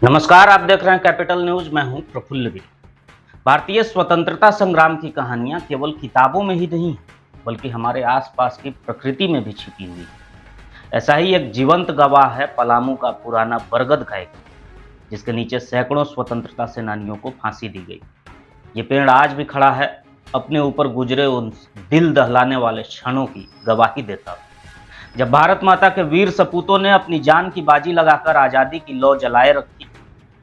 नमस्कार, आप देख रहे हैं कैपिटल न्यूज। मैं हूं प्रफुल्ल गिरी। भारतीय स्वतंत्रता संग्राम की कहानियां केवल किताबों में ही नहीं बल्कि हमारे आसपास की प्रकृति में भी छिपी हुई है। ऐसा ही एक जीवंत गवाह है पलामू का पुराना बरगद का एक पेड़, जिसके नीचे सैकड़ों स्वतंत्रता सेनानियों को फांसी दी गई। ये पेड़ आज भी खड़ा है, अपने ऊपर गुजरे उन दिल दहलाने वाले क्षणों की गवाही देता है, जब भारत माता के वीर सपूतों ने अपनी जान की बाजी लगाकर आजादी की लौ जलाए रखी।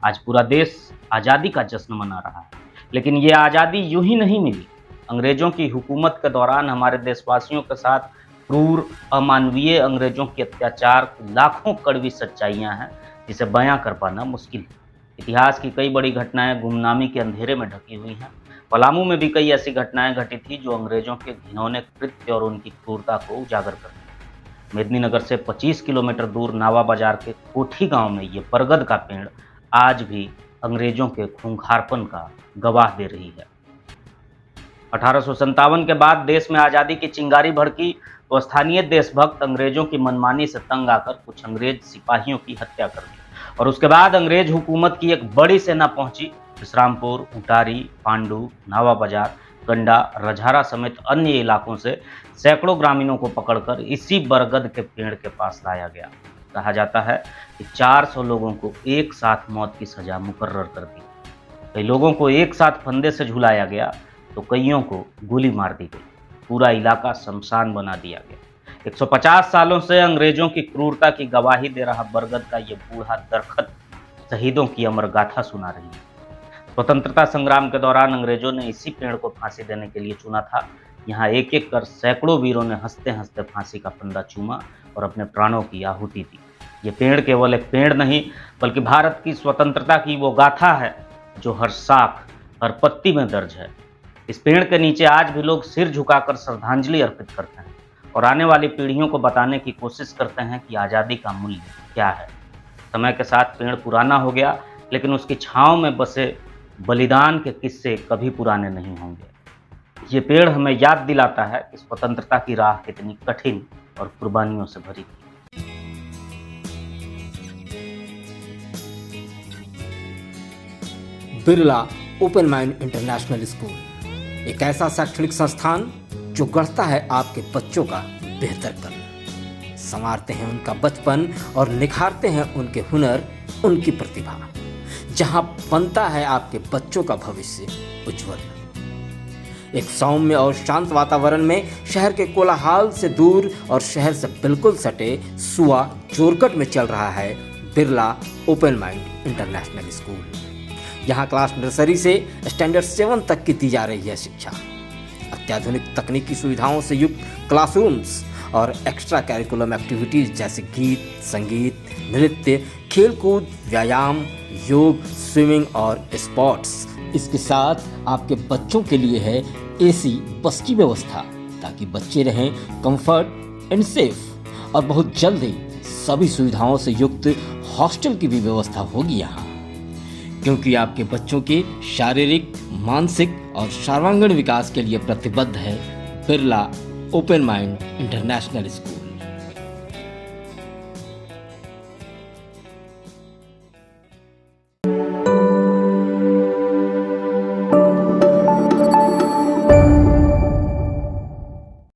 आज पूरा देश आजादी का जश्न मना रहा है, लेकिन ये आजादी यूं ही नहीं मिली। अंग्रेजों की हुकूमत के दौरान हमारे देशवासियों के साथ क्रूर अमानवीय अंग्रेजों के अत्याचार की लाखों कड़वी सच्चाइयां हैं, जिसे बयां कर पाना मुश्किल है। इतिहास की कई बड़ी घटनाएं गुमनामी के अंधेरे में ढकी हुई हैं। पलामू में भी कई ऐसी घटनाएं घटी थी जो अंग्रेजों के घिनौने कृत्य और उनकी क्रूरता को उजागर करती। मेदिनीनगर से 25 किलोमीटर दूर नावा बाजार के कोठी गांव में ये बरगद का पेड़ आज भी अंग्रेजों के खूंखारपन का गवाह दे रही है। 1857 के बाद देश में आज़ादी की चिंगारी भड़की तो स्थानीय देशभक्त अंग्रेजों की मनमानी से तंग आकर कुछ अंग्रेज सिपाहियों की हत्या कर दी और उसके बाद अंग्रेज हुकूमत की एक बड़ी सेना पहुंची। विश्रामपुर, उटारी, पांडु, नावा बाजार, गंडा, रजहारा समेत अन्य इलाकों से सैकड़ों ग्रामीणों को पकड़कर इसी बरगद के पेड़ के पास लाया गया। कहा जाता है कि 400 लोगों को एक साथ मौत की सजा मुकर्रर कर दी। कई लोगों को एक साथ फंदे से झुलाया गया तो कईयों को गोली मार दी गई। पूरा इलाका शमशान बना दिया गया। 150 सालों से अंग्रेजों की क्रूरता की गवाही दे रहा बरगद का ये बूढ़ा दरखत शहीदों की अमर गाथा सुना रही है। स्वतंत्रता संग्राम के दौरान अंग्रेजों ने इसी पेड़ को फांसी देने के लिए चुना था। यहाँ एक एक कर सैकड़ों वीरों ने हंसते हंसते फांसी का फंदा चूमा और अपने प्राणों की आहुति दी। ये पेड़ केवल एक पेड़ नहीं बल्कि भारत की स्वतंत्रता की वो गाथा है जो हर शाख, हर पत्ती में दर्ज है। इस पेड़ के नीचे आज भी लोग सिर झुकाकर श्रद्धांजलि अर्पित करते हैं और आने वाली पीढ़ियों को बताने की कोशिश करते हैं कि आज़ादी का मूल्य क्या है। समय के साथ पेड़ पुराना हो गया, लेकिन उसकी छांव में बसे बलिदान के किस्से कभी पुराने नहीं होंगे। ये पेड़ हमें याद दिलाता है कि स्वतंत्रता की राह कितनी कठिन और कुर्बानियों से भरी थी। Birla open mind international school एक ऐसा शैक्षणिक संस्थान जो गढ़ता है आपके बच्चों का बेहतर कल, संवारते हैं उनका बचपन और निखारते हैं उनके हुनर, उनकी प्रतिभा, जहां बनता है आपके बच्चों का भविष्य उज्जवल। एक सौम्य और शांत वातावरण में शहर के कोलाहल से दूर और शहर से बिल्कुल सटे सुआ जोरकट में चल रहा है Birla open mind international school. यहाँ क्लास नर्सरी से स्टैंडर्ड 7 तक की दी जा रही है शिक्षा। अत्याधुनिक तकनीकी सुविधाओं से युक्त क्लासरूम्स और एक्स्ट्रा कैरिकुलम एक्टिविटीज़ जैसे गीत, संगीत, नृत्य, खेलकूद, व्यायाम, योग, स्विमिंग और स्पोर्ट्स। इसके साथ आपके बच्चों के लिए है एसी बस की व्यवस्था ताकि बच्चे रहें कंफर्ट एंड सेफ, और बहुत जल्द ही सभी सुविधाओं से युक्त हॉस्टल की भी व्यवस्था होगी यहाँ, क्योंकि आपके बच्चों के शारीरिक, मानसिक और सर्वांगीण विकास के लिए प्रतिबद्ध है Birla open mind international school.